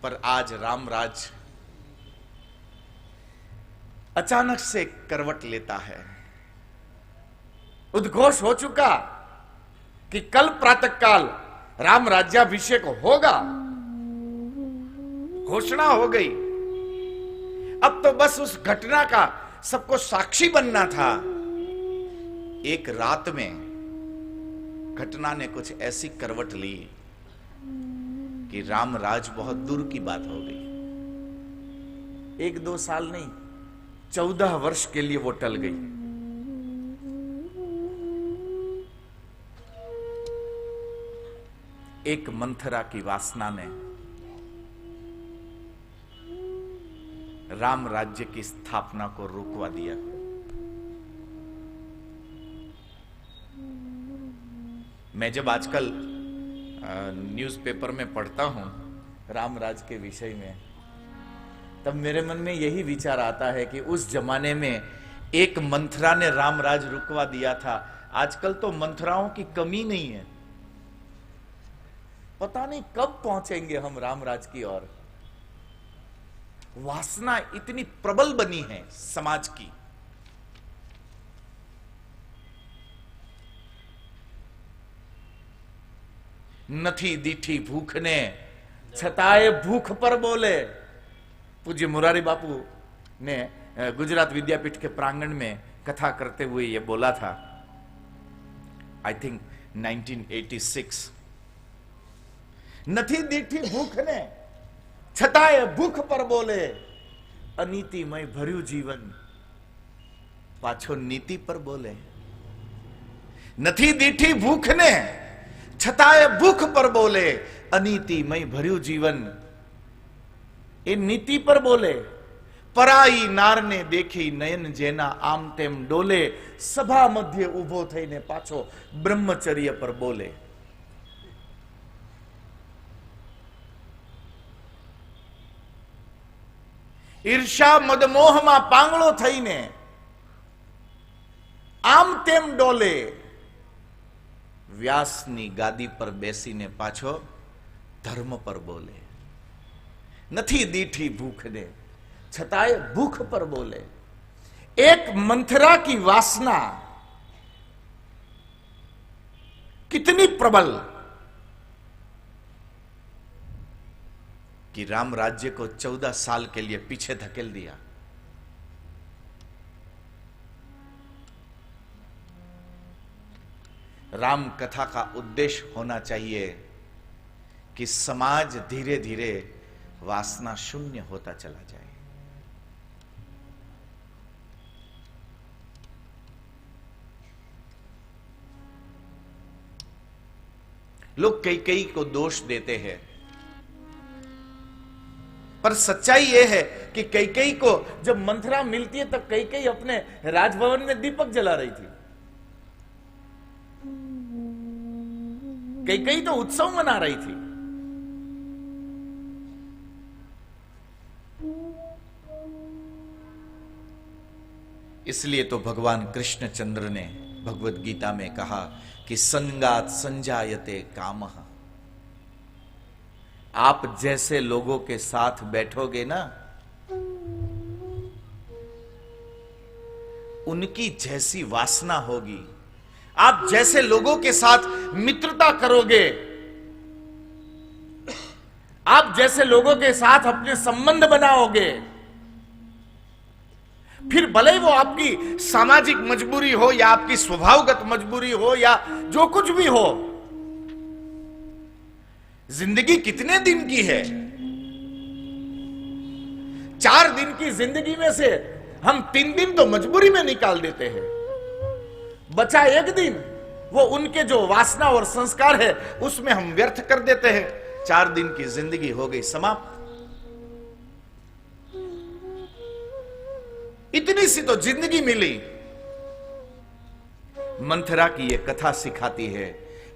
पर आज रामराज अचानक से करवट लेता है। उद्घोष हो चुका कि कल प्रातःकाल राम राज्याभिषेक होगा, घोषणा हो गई। अब तो बस उस घटना का सबको साक्षी बनना था। एक रात में घटना ने कुछ ऐसी करवट ली कि रामराज बहुत दूर की बात हो गई। 1-2 साल नहीं, 14 वर्ष के लिए वो टल गई। एक मंथरा की वासना ने राम राज्य की स्थापना को रुकवा दिया। मैं जब आजकल न्यूज़पेपर में पढ़ता हूं रामराज के विषय में, तब मेरे मन में यही विचार आता है कि उस जमाने में एक मंथरा ने रामराज रुकवा दिया था। आजकल तो मंथराओं की कमी नहीं है। पता नहीं कब पहुंचेंगे हम रामराज की ओर। वासना इतनी प्रबल बनी है समाज की। नथी दीठी भूख ने छताए भूख पर बोले। पूज्य मुरारी बापू ने गुजरात विद्यापीठ के प्रांगण में कथा करते हुए यह बोला था, आई थिंक 1986। नथी दीठी भूख ने छताए भूख पर बोले, अनीतिमय भर्यु जीवन पाछो नीति पर बोले। नथी दीठी भूख ने छताए भूख पर बोले, अनीतिमय भर्यु जीवन ए नीति पर बोले। पराई नार ने देखी नयन जेना आम तेम डोले, सभा मध्य उभो थईने पाछो ब्रह्मचर्य पर बोले। ईर्षा मदमोह में પાંગળો થઈને આમ તેમ ડોલે, વ્યાસની ગાદી પર બેસીને પાછો ધર્મ પર બોલે। નથી દીઠી ભૂખને છતાંય ભૂખ પર બોલે। एक मंथरा की वासना कितनी प्रबल कि राम राज्य को 14 साल के लिए पीछे धकेल दिया। राम कथा का उद्देश्य होना चाहिए कि समाज धीरे धीरे वासना शून्य होता चला जाए। लोग कैकेयी को दोष देते हैं, पर सच्चाई यह है कि कैकेयी को जब मंथरा मिलती है तब कैकेयी अपने राजभवन में दीपक जला रही थी। कैकेयी तो उत्सव मना रही थी। इसलिए तो भगवान कृष्णचंद्र ने भगवत गीता में कहा कि संगात संजायते कामः। आप जैसे लोगों के साथ बैठोगे ना, उनकी जैसी वासना होगी। आप जैसे लोगों के साथ मित्रता करोगे, आप जैसे लोगों के साथ अपने संबंध बनाओगे, फिर भले ही वो आपकी सामाजिक मजबूरी हो या आपकी स्वभावगत मजबूरी हो या जो कुछ भी हो। जिंदगी कितने दिन की है? 4 दिन की जिंदगी में से हम 3 दिन तो मजबूरी में निकाल देते हैं। बचा 1 दिन, वो उनके जो वासना और संस्कार है उसमें हम व्यर्थ कर देते हैं। 4 दिन की जिंदगी हो गई समाप्त। इतनी सी तो जिंदगी मिली। मंथरा की यह कथा सिखाती है।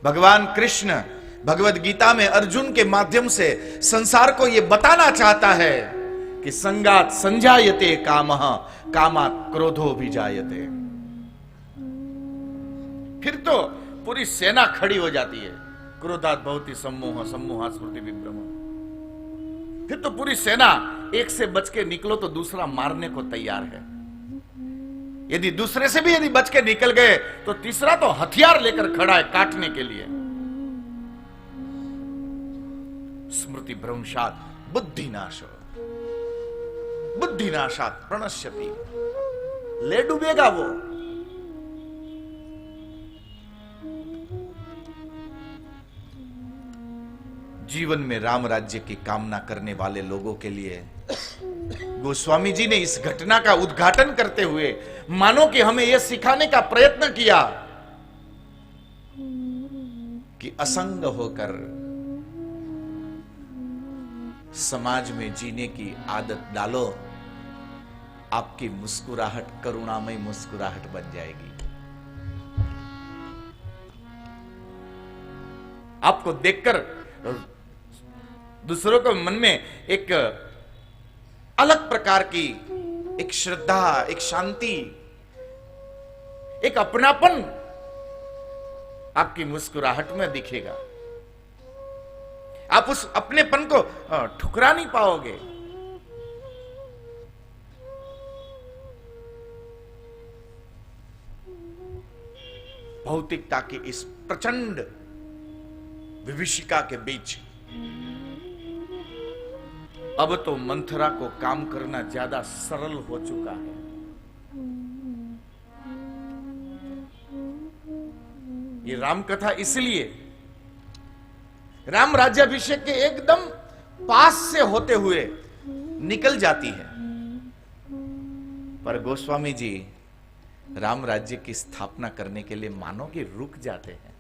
भगवान कृष्ण भगवत गीता में अर्जुन के माध्यम से संसार को यह बताना चाहता है कि संगात संजायते कामः कामात् क्रोधो भी जायते। फिर तो पूरी सेना खड़ी हो जाती है। क्रोधात् भवति सम्मोह, सम्मोहात् स्मृति विभ्रम। फिर तो पूरी सेना एक से बच के निकलो तो दूसरा मारने को तैयार है। यदि दूसरे से भी यदि बच के निकल गए तो तीसरा तो हथियार लेकर खड़ा है काटने के लिए। स्मृति भ्रंशात बुद्धिनाश, बुद्धिनाशात प्रणश्यति, ले डूबेगा वो। जीवन में राम राज्य की कामना करने वाले लोगों के लिए गोस्वामी जी ने इस घटना का उद्घाटन करते हुए मानो कि हमें यह सिखाने का प्रयत्न किया कि असंग होकर समाज में जीने की आदत डालो, आपकी मुस्कुराहट करुणामय मुस्कुराहट बन जाएगी। आपको देखकर दूसरों के मन में एक अलग प्रकार की एक श्रद्धा, एक शांति, एक अपनापन आपकी मुस्कुराहट में दिखेगा। आप उस अपनेपन को ठुकरा नहीं पाओगे। भौतिकता की इस प्रचंड विभीषिका के बीच अब तो मंथरा को काम करना ज्यादा सरल हो चुका है। ये राम कथा इसलिए राम राज्याभिषेक के एकदम पास से होते हुए निकल जाती है, पर गोस्वामी जी राम राज्य की स्थापना करने के लिए मानो कि रुक जाते हैं।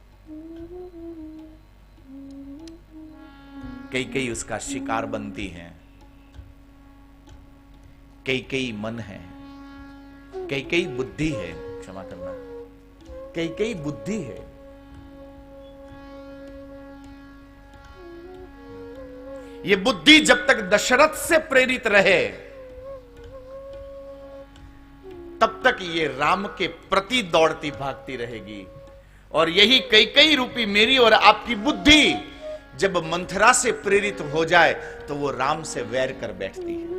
कई कई उसका शिकार बनती हैं, कई कई मन है, कई कई बुद्धि है, क्षमा करना, कई कई बुद्धि है। ये बुद्धि जब तक दशरथ से प्रेरित रहे तब तक ये राम के प्रति दौड़ती भागती रहेगी। और यही कई कई रूपी मेरी और आपकी बुद्धि जब मंथरा से प्रेरित हो जाए तो वो राम से वैर कर बैठती है।